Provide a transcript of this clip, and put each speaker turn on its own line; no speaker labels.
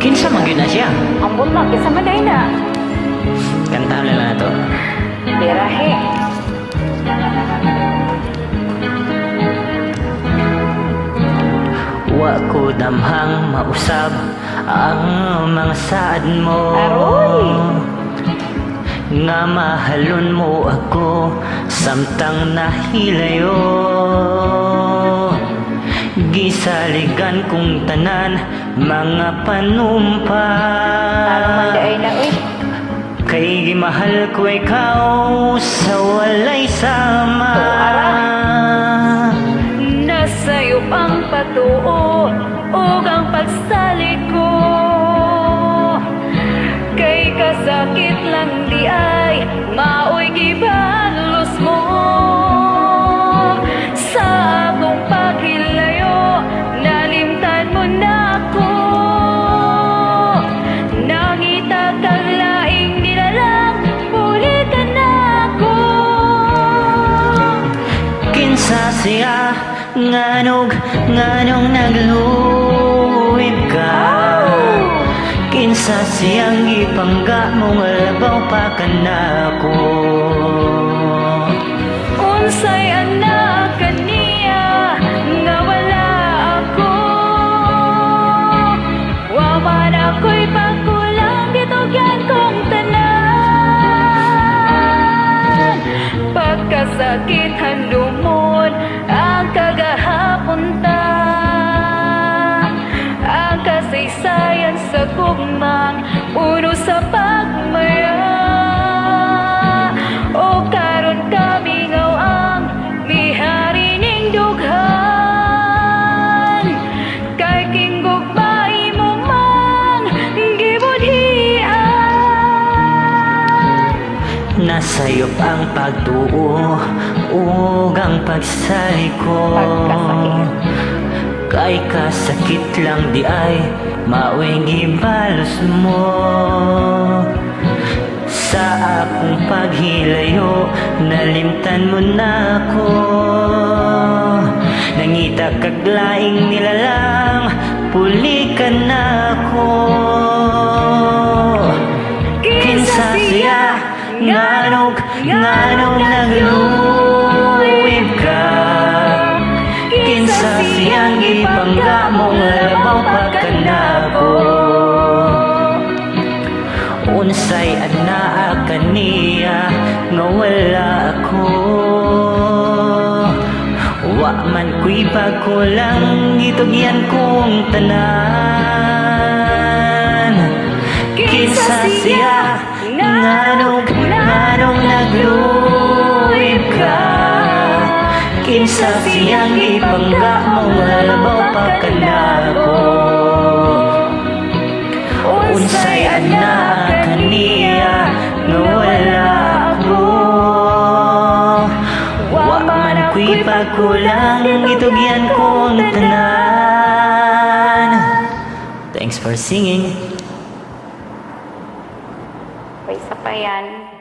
Kinsa man gyud na siya?
Ambot na, kisa maday na.
Kantahan lang na to.
Birahe.
Wa ko damhang mausab ang mga saad mo.
Aroy!
Nga mahalon mo ako samtang nahilayo. Gisaligan kong tanan mga panumpa.
Ano man day na, uy.
Kay gimahal ko ikaw sa walay sama.
Nasa'yo ang patuo o ang pagsalik ko. Kay kasakit lang di ay maoy gibalos mo. Sa akong paghilayo nalimtan mo na ako. Nangita kang laing nilalang pulitan na ako.
Kinsa siya nganong nagluwib ka. Kinsa siyang ipangga mong labaw pa ka na ko.
Unsay anak kaniya nga wala ako. Wa man ako'y pagkulang gitugyan kong tanan. Pagkasakit handumon ang kagahapon ta. Ang kasaysayan sa gugmang puno sa pagmaya. O karon kami ngaw ang mihari ning dughan. Kay kinggugmay mo mang gibudhian.
Nasayop ang pagtuo ug ang pagsaliko.
Pagkasakit.
Kay kasakit lang di ay maoy gibalos mo. Sa akong paghilayo nalimtan mo na ako. Nangita kag laing nilalang pulikan na ako. Kinsa siya nganong nagluwib ka. Kinsa siyang ipangga mong labaw pa ka na ko. Unsay anaa kaniya nga wala ako. Wa man ko'y pagkulang gitugyan kong tanan. Kinsa siya nganong nagluwib ka. Kinsa siyang ipangga mong labaw pa ka na ko. Unsay anak kaniya nga wala ako. Wa man ko'y pagkulang gitugyan kong tanan. Thanks for singing.
May isa pa yan.